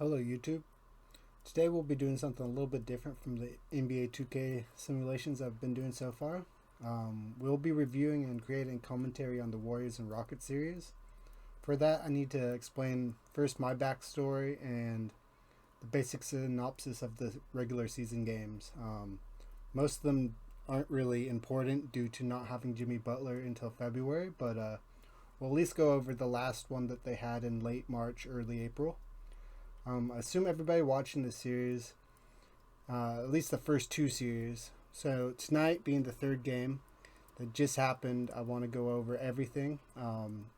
Hello YouTube. Today we'll be doing something a little bit different from the NBA 2K simulations I've been doing so far. We'll be reviewing and creating commentary on the Warriors and Rockets series. For that, I need to explain first my backstory and the basic synopsis of the regular season games. Most of them aren't really important due to not having Jimmy Butler until February, but we'll at least go over the last one that they had in late March, early April. I assume everybody watching the series, at least the first two series. So tonight being the third game that just happened, I want to go over everything,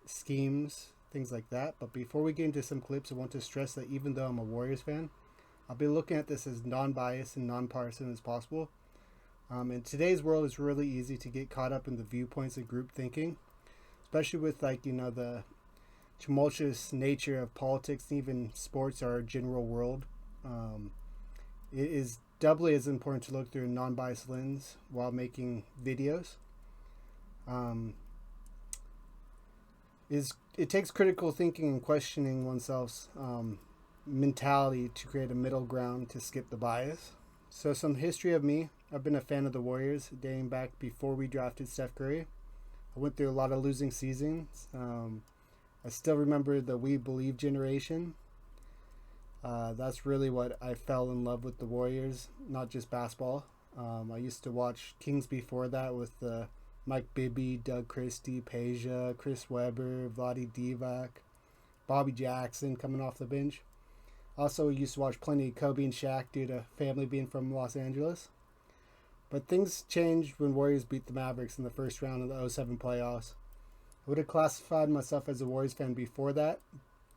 schemes, things like that. But before we get into some clips, I want to stress that even though I'm a Warriors fan, I'll be looking at this as non-biased and non-partisan as possible. In today's world, it's really easy to get caught up in the viewpoints of group thinking, especially with the tumultuous nature of politics and even sports, our general world. It is doubly as important to look through a non-biased lens while making videos. It takes critical thinking and questioning oneself's mentality to create a middle ground to skip the bias. So some history of me. I've been a fan of the Warriors dating back before we drafted Steph Curry. I went through a lot of losing seasons. I still remember the We Believe generation. That's really what I fell in love with the Warriors, not just basketball. I used to watch Kings before that with Mike Bibby, Doug Christie, Peja, Chris Webber, Vlade Divac, Bobby Jackson coming off the bench. Also, we used to watch plenty of Kobe and Shaq due to family being from Los Angeles. But things changed when Warriors beat the Mavericks in the first round of the 2007 playoffs. I would have classified myself as a Warriors fan before that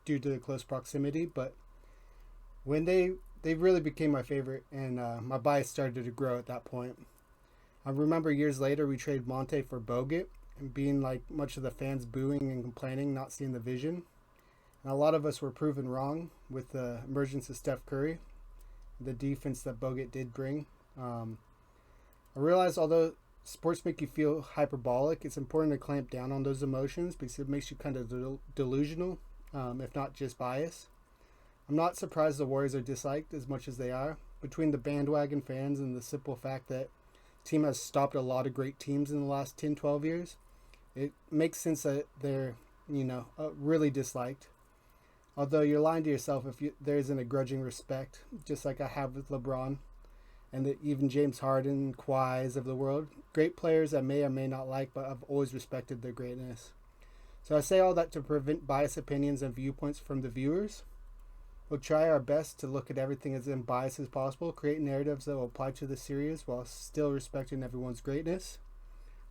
due to the close proximity, but when they really became my favorite, and my bias started to grow at that point. I remember years later we traded Monte for Bogut, and being like much of the fans booing and complaining, not seeing the vision. And a lot of us were proven wrong with the emergence of Steph Curry, the defense that Bogut did bring. I realized although sports make you feel hyperbolic, it's important to clamp down on those emotions because it makes you kind of delusional, if not just biased. I'm not surprised the Warriors are disliked as much as they are. Between the bandwagon fans and the simple fact that the team has stopped a lot of great teams in the last 10, 12 years, it makes sense that they're, really disliked. Although you're lying to yourself if there isn't a grudging respect, just like I have with LeBron. And even James Harden, Kawhi's of the world. Great players I may or may not like, but I've always respected their greatness. So I say all that to prevent biased opinions and viewpoints from the viewers. We'll try our best to look at everything as unbiased as possible, create narratives that will apply to the series while still respecting everyone's greatness.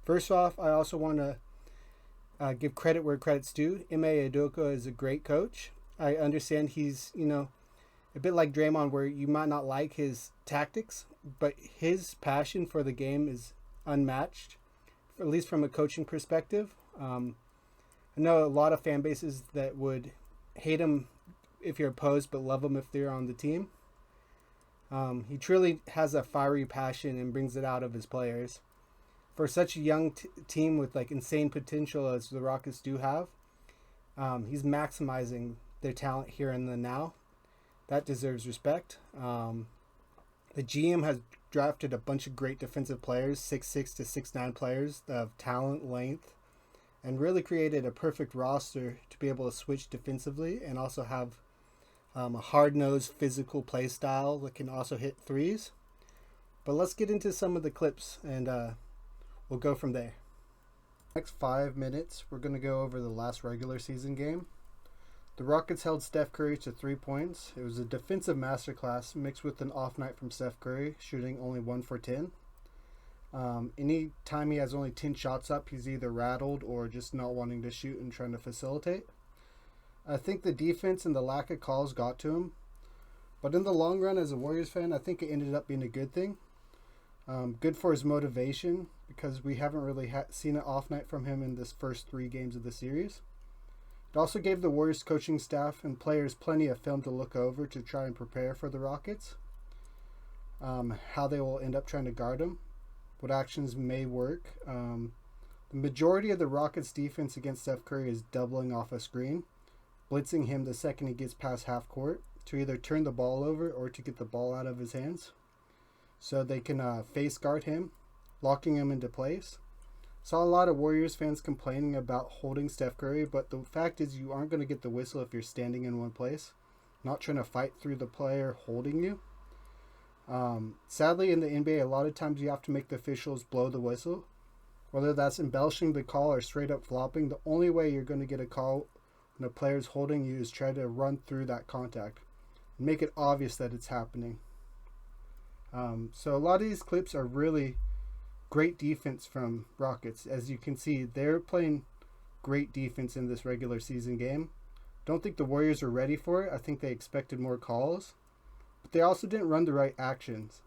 First off, I also want to give credit where credit's due. Ime Udoka is a great coach. I understand he's, a bit like Draymond, where you might not like his tactics, but his passion for the game is unmatched, at least from a coaching perspective. I know a lot of fan bases that would hate him if you're opposed, but love him if they're on the team. He truly has a fiery passion and brings it out of his players. For such a young team with insane potential as the Rockets do have, he's maximizing their talent here and the now. That deserves respect. The GM has drafted a bunch of great defensive players, 6'6" to 6'9" players of talent, length, and really created a perfect roster to be able to switch defensively and also have a hard-nosed physical play style that can also hit threes. But let's get into some of the clips and we'll go from there. Next 5 minutes, we're going to go over the last regular season game. The Rockets held Steph Curry to 3 points. It was a defensive masterclass mixed with an off night from Steph Curry, shooting only 1 for 10. Any time he has only 10 shots up, he's either rattled or just not wanting to shoot and trying to facilitate. I think the defense and the lack of calls got to him. But in the long run, as a Warriors fan, I think it ended up being a good thing. Good for his motivation because we haven't really seen an off night from him in this first 3 games of the series. It also gave the Warriors coaching staff and players plenty of film to look over to try and prepare for the Rockets. How they will end up trying to guard him. What actions may work. The majority of the Rockets defense against Steph Curry is doubling off a screen, blitzing him the second he gets past half court. to either turn the ball over or to get the ball out of his hands. So they can face guard him, locking him into place. Saw a lot of Warriors fans complaining about holding Steph Curry, but the fact is you aren't going to get the whistle if you're standing in one place, not trying to fight through the player holding you. Sadly, in the NBA, a lot of times you have to make the officials blow the whistle. Whether that's embellishing the call or straight up flopping, the only way you're going to get a call when a player's holding you is try to run through that contact and make it obvious that it's happening. So a lot of these clips are really great defense from Rockets. As you can see, they're playing great defense in this regular season game. Don't think the Warriors were ready for it. I think they expected more calls, but they also didn't run the right actions.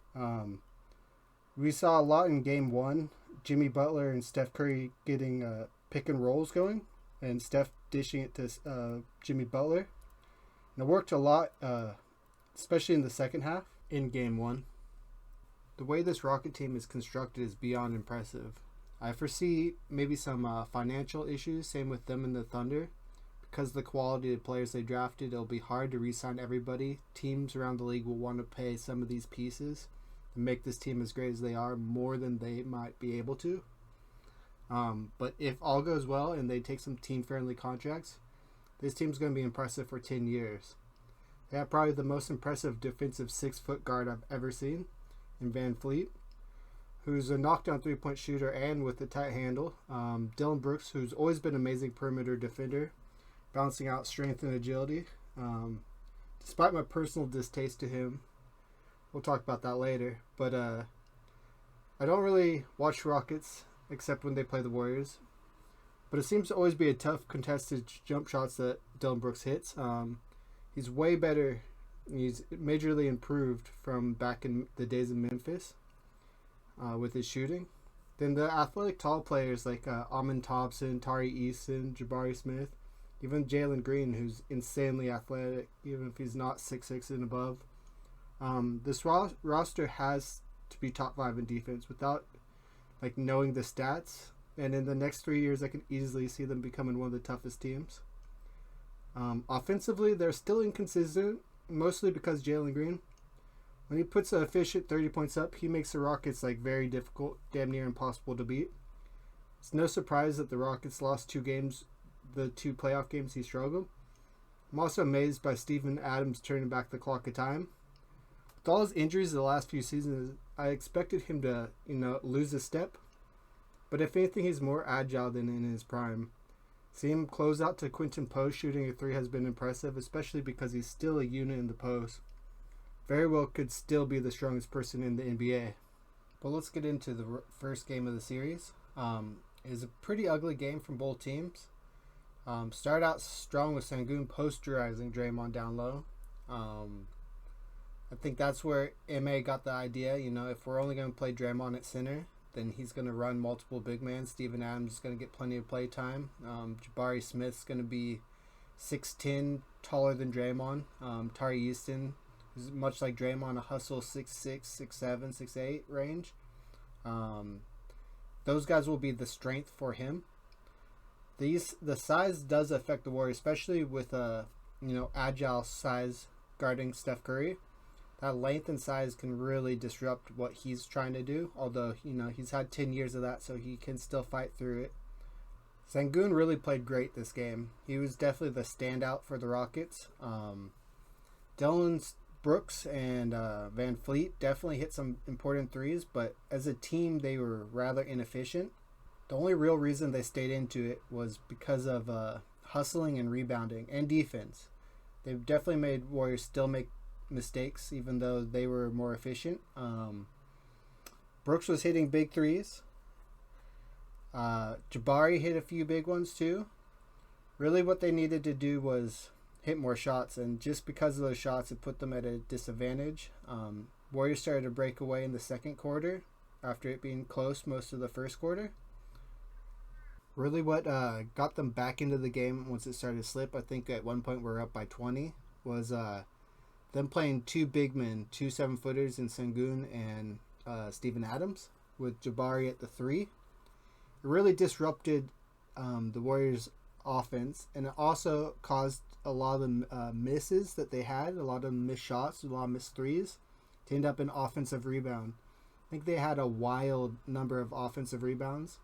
We saw a lot in game one, Jimmy Butler and Steph Curry getting pick and rolls going, and Steph dishing it to Jimmy Butler. And it worked a lot, especially in the second half in game one. The way this Rocket team is constructed is beyond impressive. I foresee maybe some financial issues, same with them and the Thunder. Because of the quality of players they drafted, it'll be hard to re-sign everybody. Teams around the league will want to pay some of these pieces and make this team as great as they are more than they might be able to. But if all goes well and they take some team-friendly contracts, this team's going to be impressive for 10 years. They have probably the most impressive defensive 6-foot guard I've ever seen in Van Fleet, who's a knockdown three-point shooter and with a tight handle. Dylan Brooks, who's always been an amazing perimeter defender, balancing out strength and agility. Despite my personal distaste to him, we'll talk about that later, but I don't really watch Rockets except when they play the Warriors. But it seems to always be a tough contested jump shots that Dylan Brooks hits. He's way better. He's majorly improved from back in the days in Memphis with his shooting. Then the athletic tall players like Amin Thompson, Tari Eason, Jabari Smith, even Jalen Green, who's insanely athletic, even if he's not 6'6" and above. This roster has to be top 5 in defense without knowing the stats. And in the next 3 years, I can easily see them becoming one of the toughest teams. Offensively, they're still inconsistent, mostly because Jalen Green, when he puts an efficient 30 points up, he makes the Rockets very difficult, damn near impossible to beat. It's no surprise that the Rockets lost 2 games, the 2 playoff games he struggled. I'm also amazed by Steven Adams turning back the clock of time. With all his injuries the last few seasons, I expected him to, lose a step. But if anything, he's more agile than in his prime. Seeing him close out to Quentin Post shooting a 3 has been impressive, especially because he's still a unit in the post. Very well could still be the strongest person in the NBA. But let's get into the first game of the series. It was a pretty ugly game from both teams. Started out strong with Sengun posterizing Draymond down low. I think that's where MA got the idea. If we're only going to play Draymond at center, then he's going to run multiple big men. Steven Adams is going to get plenty of play time. Jabari Smith's going to be 6'10", taller than Draymond. Tari Easton is much like Draymond, a hustle 6'6", 6'7", 6'8" range. Those guys will be the strength for him. The size does affect the Warriors, especially with agile size guarding Steph Curry. That length and size can really disrupt what he's trying to do. Although, he's had 10 years of that, so he can still fight through it. Sengun really played great this game. He was definitely the standout for the Rockets. Dylan Brooks and Van Fleet definitely hit some important threes, but as a team, they were rather inefficient. The only real reason they stayed into it was because of hustling and rebounding and defense. They've definitely made Warriors still make mistakes, even though they were more efficient. Brooks was hitting big threes. Jabari hit a few big ones too. Really what they needed to do was hit more shots, and just because of those shots, it put them at a disadvantage. Warriors started to break away in the second quarter after it being close most of the first quarter. Really what got them back into the game once it started to slip, I think at one point we were up by 20, was them playing 2 big men, 2 7-footers in Sengun and Steven Adams, with Jabari at the 3. It really disrupted the Warriors' offense, and it also caused a lot of misses that they had, a lot of missed shots, a lot of missed threes, to end up in offensive rebound. I think they had a wild number of offensive rebounds.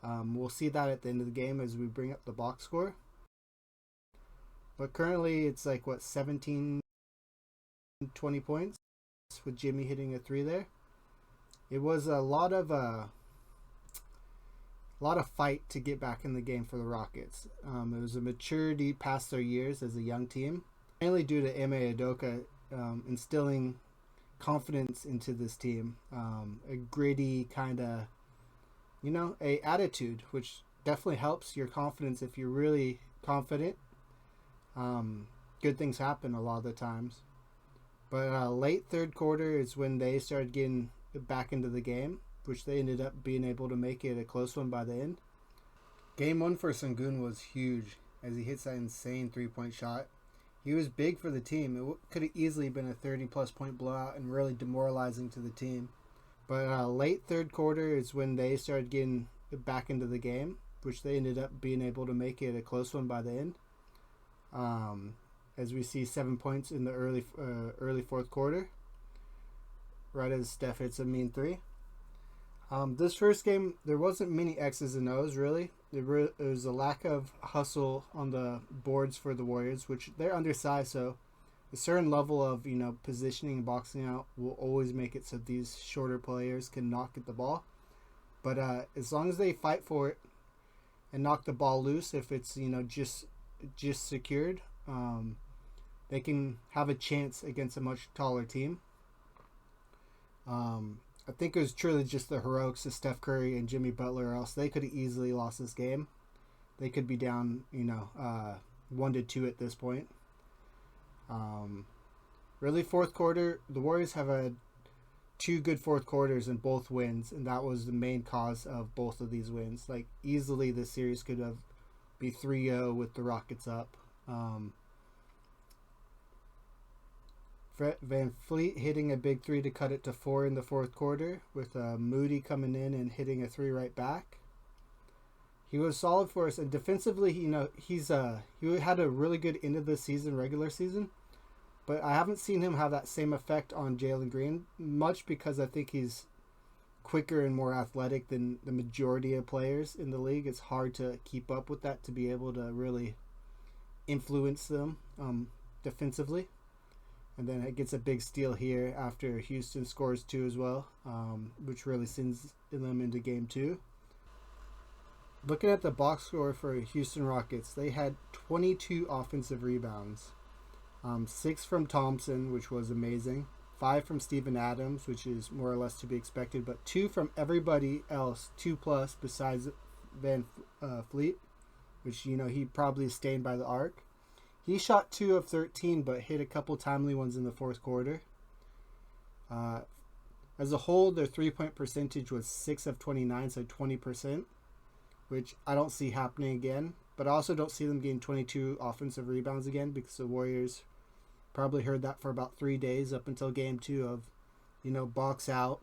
We'll see that at the end of the game as we bring up the box score. But currently it's like, what, 17, 20 points with Jimmy hitting a three there. It was a lot of fight to get back in the game for the Rockets. It was a maturity past their years as a young team, mainly due to Ime Udoka instilling confidence into this team, a gritty kind of, a attitude, which definitely helps your confidence. If you're really confident, good things happen a lot of the times. But late third quarter is when they started getting back into the game, which they ended up being able to make it a close one by the end. Game one for Sengun was huge as he hits that insane three-point shot. He was big for the team. It could have easily been a 30-plus point blowout and really demoralizing to the team. But late third quarter is when they started getting back into the game, which they ended up being able to make it a close one by the end. As we see 7 points in the early fourth quarter, right as Steph hits a mean three. This first game, there wasn't many X's and O's, really. There was a lack of hustle on the boards for the Warriors, which they're undersized, so a certain level of positioning and boxing out will always make it so these shorter players can knock at the ball. But as long as they fight for it and knock the ball loose, if it's just secured, they can have a chance against a much taller team. I think it was truly just the heroics of Steph Curry and Jimmy Butler, or else they could have easily lost this game. They could be down, 1-2 at this point. Really, fourth quarter, the Warriors have had two good fourth quarters in both wins, and that was the main cause of both of these wins. Like, easily this series could have be 3-0 with the Rockets up. Van Fleet hitting a big three to cut it to 4 in the fourth quarter, with Moody coming in and hitting a three right back. He was solid for us, and defensively, he had a really good end of the season, regular season, but I haven't seen him have that same effect on Jalen Green, much because I think he's quicker and more athletic than the majority of players in the league. It's hard to keep up with that, to be able to really influence them defensively. And then it gets a big steal here after Houston scores 2 as well, which really sends them into game 2. Looking at the box score for Houston Rockets, they had 22 offensive rebounds. 6 from Thompson, which was amazing. 5 from Steven Adams, which is more or less to be expected, but 2 from everybody else, 2+ besides Van Fleet, which, he probably is stained by the arc. He shot 2 of 13, but hit a couple timely ones in the fourth quarter. As a whole, their three-point percentage was 6 of 29, so 20%, which I don't see happening again. But I also don't see them getting 22 offensive rebounds again, because the Warriors probably heard that for about 3 days up until game 2 of, box out.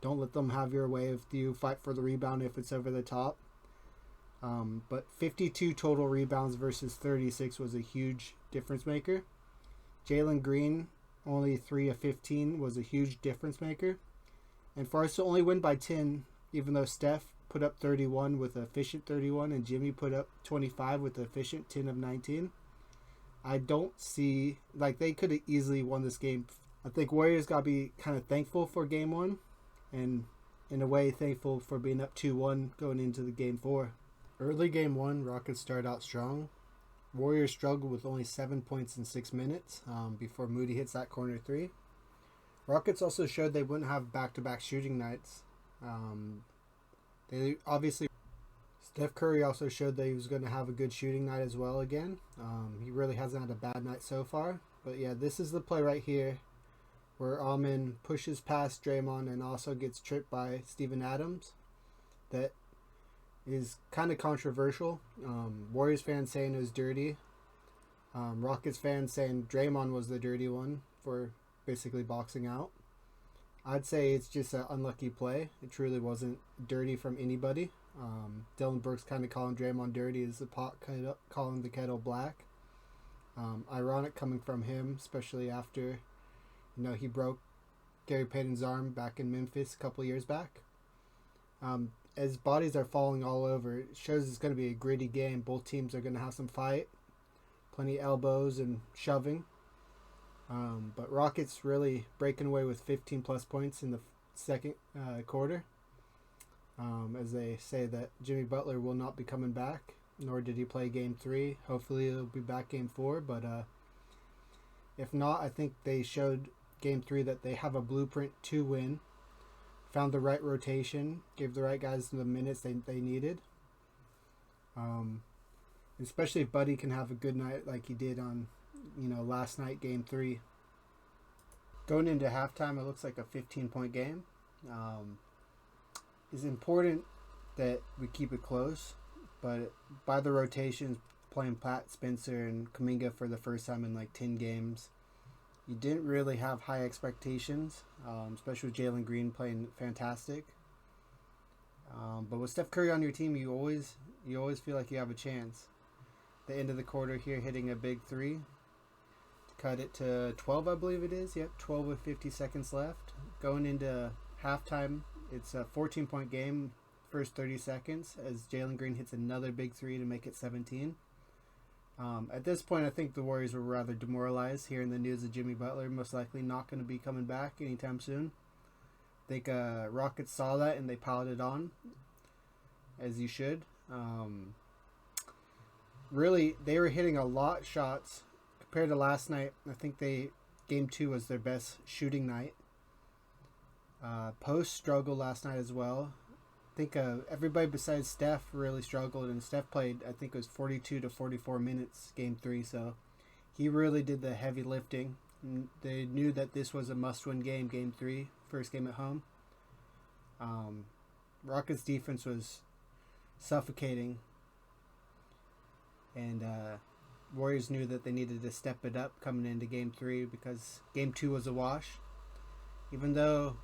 Don't let them have your way if you fight for the rebound if it's over the top. But 52 total rebounds versus 36 was a huge difference maker. Jalen Green, only 3 of 15, was a huge difference maker. And for us to only win by 10, even though Steph put up 31 with an efficient 31 and Jimmy put up 25 with an efficient 10 of 19, I don't see, they could have easily won this game. I think Warriors got to be kind of thankful for game 1, and in a way thankful for being up 2-1 going into the game 4. Early game 1, Rockets started out strong. Warriors struggled with only 7 points in 6 minutes before Moody hits that corner 3. Rockets also showed they wouldn't have back-to-back shooting nights. They obviously, Steph Curry also showed that he was going to have a good shooting night as well again. He really hasn't had a bad night so far. But yeah, this is the play right here where Alman pushes past Draymond and also gets tripped by Steven Adams. That is kind of controversial. Warriors fans saying it was dirty. Rockets fans saying Draymond was the dirty one for basically boxing out. I'd say it's just an unlucky play. It truly wasn't dirty from anybody. Dylan Brooks kind of calling Draymond dirty is the pot calling the kettle black. Ironic coming from him, especially after he broke Gary Payton's arm back in Memphis a couple years back. As bodies are falling all over, it shows it's going to be a gritty game. Both teams are going to have some fight, plenty of elbows and shoving. But Rockets really breaking away with 15 plus points in the second quarter. As they say that Jimmy Butler will not be coming back, nor did he play Game 3. Hopefully he'll be back Game 4, but if not, I think they showed Game 3 that they have a blueprint to win. Found the right rotation, gave the right guys the minutes they needed. Especially if Buddy can have a good night like he did on last night, Game 3. Going into halftime, it looks like a 15-point game. It's important that we keep it close, but by the rotations, playing Pat Spencer and Kuminga for the first time in like 10 games, you didn't really have high expectations, especially with Jalen Green playing fantastic. But with Steph Curry on your team, you always feel like you have a chance. The end of the quarter here, hitting a big three to cut it to 12, I believe it is. Yep, 12 with 50 seconds left. Going into halftime, it's a 14-point game, first 30 seconds, as Jalen Green hits another big three to make it 17. At this point, I think the Warriors were rather demoralized hearing the news of Jimmy Butler most likely not going to be coming back anytime soon. I think Rockets saw that and they piled it on, as you should. Really, they were hitting a lot of shots compared to last night. I think Game 2 was their best shooting night. Post struggled last night as well. I think everybody besides Steph really struggled, and Steph played, I think it was 42 to 44 minutes Game 3, so he really did the heavy lifting. They knew that this was a must-win game, Game 3, first game at home. Rockets' defense was suffocating, and Warriors knew that they needed to step it up coming into Game 3 because Game 2 was a wash. Even though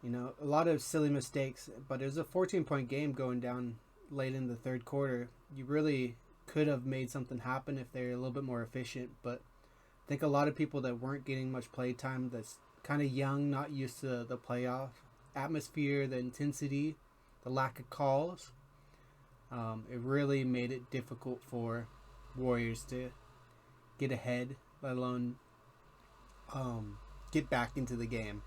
a lot of silly mistakes, but it was a 14-point game going down late in the third quarter. You really could have made something happen if they were a little bit more efficient, but I think a lot of people that weren't getting much play time, that's kind of young, not used to the playoff atmosphere, the intensity, the lack of calls, it really made it difficult for Warriors to get ahead, let alone get back into the game.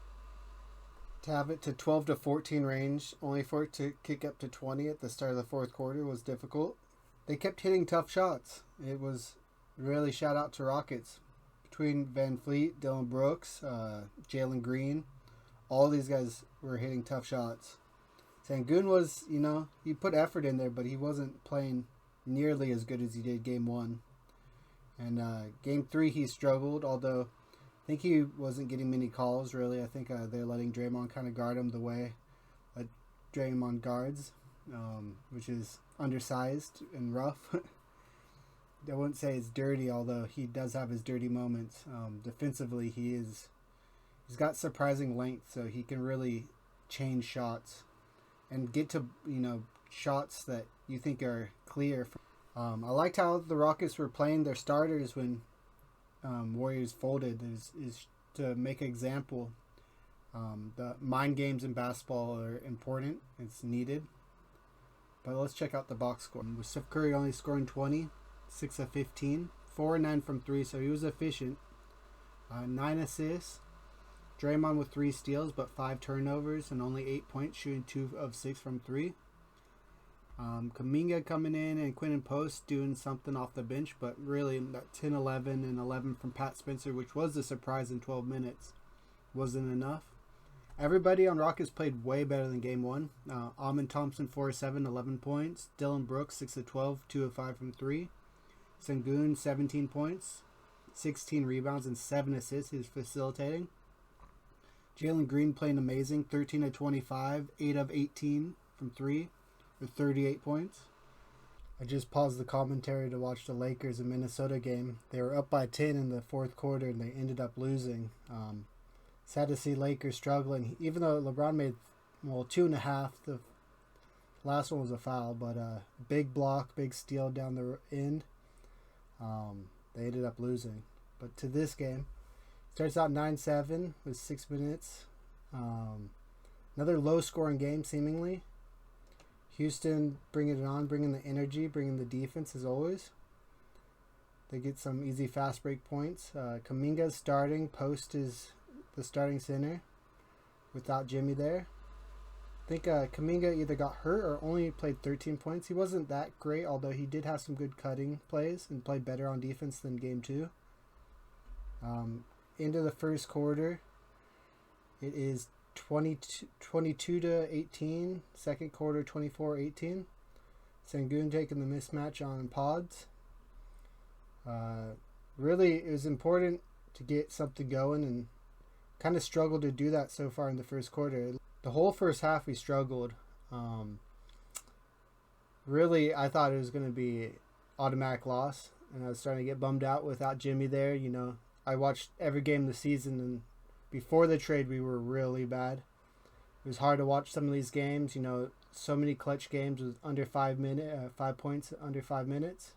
To have it to 12 to 14 range, only for it to kick up to 20 at the start of the fourth quarter was difficult. They kept hitting tough shots. It was really shout out to Rockets. Between Van Fleet, Dylan Brooks, Jalen Green, all these guys were hitting tough shots. Sengun was, he put effort in there, but he wasn't playing nearly as good as he did Game 1. And Game 3 he struggled, although I think he wasn't getting many calls, really. I think they're letting Draymond kind of guard him the way Draymond guards, which is undersized and rough. I wouldn't say it's dirty, although he does have his dirty moments. Defensively, he's got surprising length, so he can really change shots and get to shots that you think are clear. I liked how the Rockets were playing their starters when Warriors folded is to make an example. The mind games in basketball are important. It's needed. But let's check out the box score. With Steph Curry only scoring 20, 6 of 15, 4 and 9 from 3, so he was efficient. 9 assists. Draymond with 3 steals, but 5 turnovers and only 8 points, shooting 2 of 6 from 3. Kuminga coming in and Quinton Post doing something off the bench, but really that 10, 11, and 11 from Pat Spencer, which was a surprise in 12 minutes, wasn't enough. Everybody on Rockets played way better than Game 1. Amen Thompson, 4 of 7, 11 points. Dylan Brooks, 6 of 12, 2 of 5 from 3. Sengun, 17 points, 16 rebounds, and 7 assists. He was facilitating. Jalen Green playing amazing, 13 of 25, 8 of 18 from 3, with 38 points. I just paused the commentary to watch the Lakers and Minnesota game. They were up by 10 in the fourth quarter, and they ended up losing. Sad to see Lakers struggling, even though LeBron made 2.5. The Last one was a foul, but big block, big steal down the end. They ended up losing. But to this game, starts out 9-7 with 6 minutes. Another low-scoring game, seemingly. Houston bringing it on, bringing the energy, bringing the defense as always. They get some easy fast break points. Kuminga's starting. Post is the starting center without Jimmy there. I think Kuminga either got hurt or only played 13 points. He wasn't that great, although he did have some good cutting plays and played better on defense than game 2. Into the first quarter, it is 22 to 18. Second quarter, 24-18. Sengun taking the mismatch on pods. Really, it was important to get something going, and kind of struggled to do that so far in the first quarter. The whole first half we struggled. Really, I thought it was going to be automatic loss, and I was starting to get bummed out without Jimmy there. You know, I watched every game this season, and before the trade we were really bad. It was hard to watch some of these games. You know, so many clutch games with under 5 points under 5 minutes,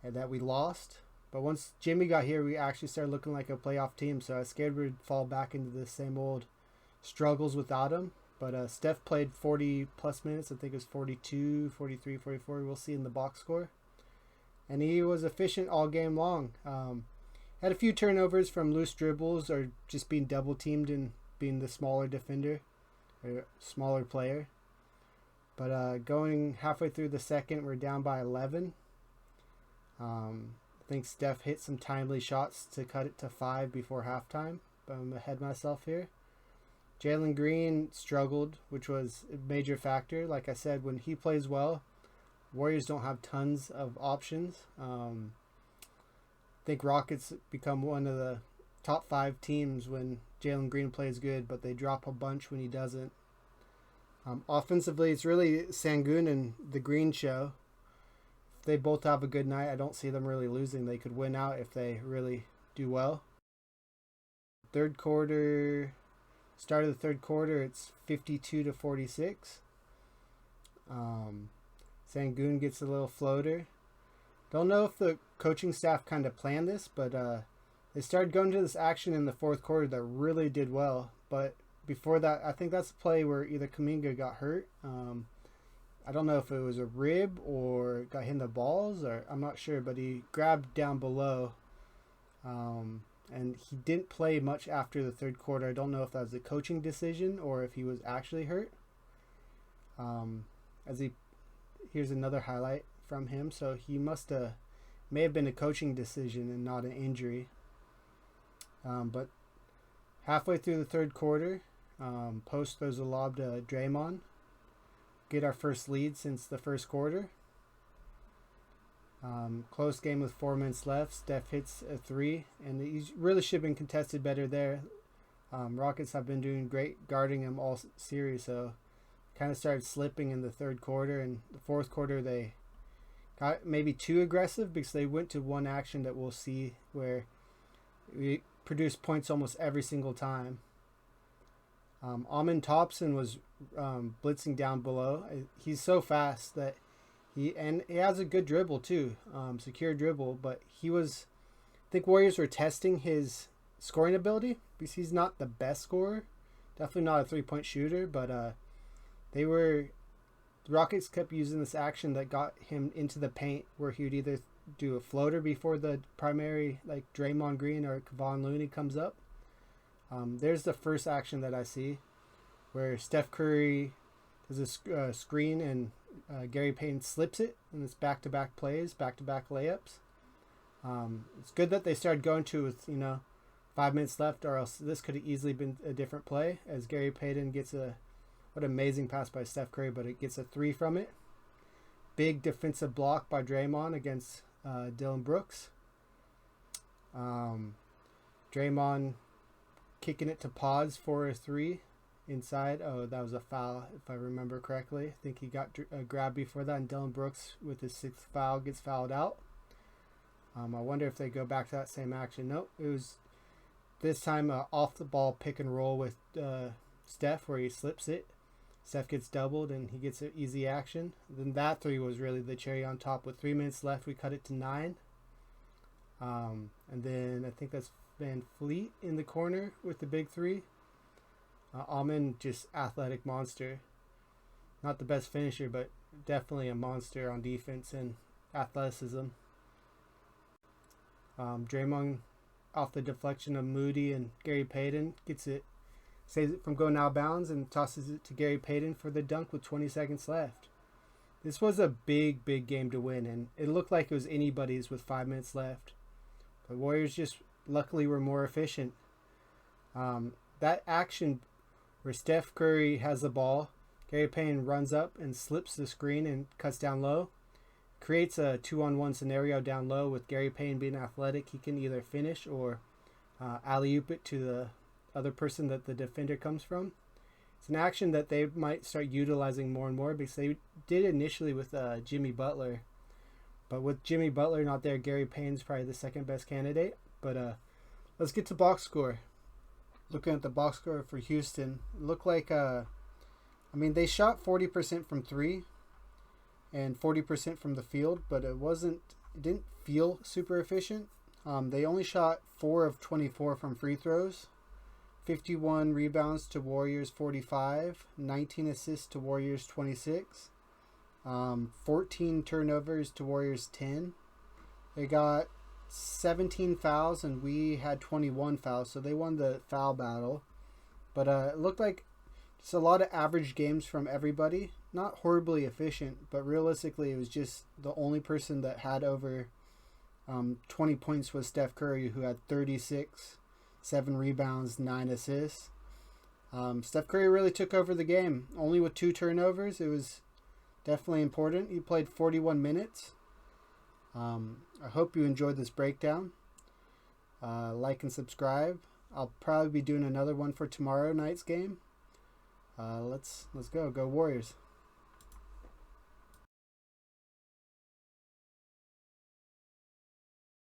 and that we lost. But once Jimmy got here, we actually started looking like a playoff team. So I was scared we'd fall back into the same old struggles without him. But Steph played 40 plus minutes. I think it was 42, 43, 44. We'll see in the box score. And he was efficient all game long. Had a few turnovers from loose dribbles or just being double teamed and being the smaller defender or smaller player. But going halfway through the second, we're down by 11. I think Steph hit some timely shots to cut it to 5 before halftime. But I'm ahead myself here. Jalen Green struggled, which was a major factor. Like I said, when he plays well, Warriors don't have tons of options. I think Rockets become one of the top 5 teams when Jalen Green plays good, but they drop a bunch when he doesn't. Offensively, it's really Sengun and the Green show. If they both have a good night, I don't see them really losing. They could win out if they really do well. Third quarter, start of the third quarter, it's 52 to 46. Sengun gets a little floater. Don't know if the coaching staff kind of planned this, but they started going to this action in the fourth quarter that really did well. But before that, I think that's the play where either Kuminga got hurt. I don't know if it was a rib or got hit in the balls, or I'm not sure, but he grabbed down below. And he didn't play much after the third quarter. I don't know if that was a coaching decision or if he was actually hurt. Here's another highlight from him. So he may have been a coaching decision and not an injury. But halfway through the third quarter, Post throws a lob to Draymond. Get our first lead since the first quarter. Close game with 4 minutes left. Steph hits a 3, and he really should have been contested better there. Rockets have been doing great guarding him all series, so kind of started slipping in the third quarter. And the fourth quarter, they got maybe too aggressive because they went to one action that we'll see where we produced points almost every single time. Amin Thompson was blitzing down below. He's so fast that he has a good dribble too, secure dribble. But I think Warriors were testing his scoring ability because he's not the best scorer, definitely not a 3-point shooter. But the Rockets kept using this action that got him into the paint, where he would either do a floater before the primary, like Draymond Green or Kevon Looney comes up. There's the first action that I see, where Steph Curry does a screen and Gary Payton slips it, and it's back-to-back plays, back-to-back layups. It's good that they started going to with 5 minutes left, or else this could have easily been a different play, as Gary Payton gets what an amazing pass by Steph Curry, but it gets a 3 from it. Big defensive block by Draymond against Dylan Brooks. Draymond kicking it to Pods for a 3 inside. Oh, that was a foul, if I remember correctly. I think he got grabbed before that, and Dylan Brooks with his 6th foul gets fouled out. I wonder if they go back to that same action. Nope, it was this time off the ball pick and roll with Steph, where he slips it. Steph gets doubled and he gets an easy action. Then that three was really the cherry on top. With 3 minutes left, we cut it to 9. And then I think that's Van Fleet in the corner with the big three. Almond, just athletic monster. Not the best finisher, but definitely a monster on defense and athleticism. Draymond, off the deflection of Moody and Gary Payton, saves it from going out of bounds and tosses it to Gary Payton for the dunk with 20 seconds left. This was a big, big game to win, and it looked like it was anybody's with 5 minutes left. The Warriors just luckily were more efficient. That action where Steph Curry has the ball, Gary Payton runs up and slips the screen and cuts down low, creates a 2-on-1 scenario down low. With Gary Payton being athletic, he can either finish or alley-oop it to the other person that the defender comes from. It's an action that they might start utilizing more and more, because they did initially with Jimmy Butler. But with Jimmy Butler not there, Gary Payton's probably the second best candidate. But let's get to box score. Looking at the box score for Houston, it looked like they shot 40% from 3 and 40% from the field, but it didn't feel super efficient. They only shot 4 of 24 from free throws, 51 rebounds to Warriors 45, 19 assists to Warriors 26, 14 turnovers to Warriors 10. They got 17 fouls and we had 21 fouls, so they won the foul battle. But it looked like just a lot of average games from everybody. Not horribly efficient, but realistically it was just the only person that had over 20 points was Steph Curry, who had 36, 7 rebounds, 9 assists. Steph Curry really took over the game, only with 2 turnovers. It was definitely important. He played 41 minutes. I hope you enjoyed this breakdown. Like and subscribe. I'll probably be doing another one for tomorrow night's game. Let's go Warriors.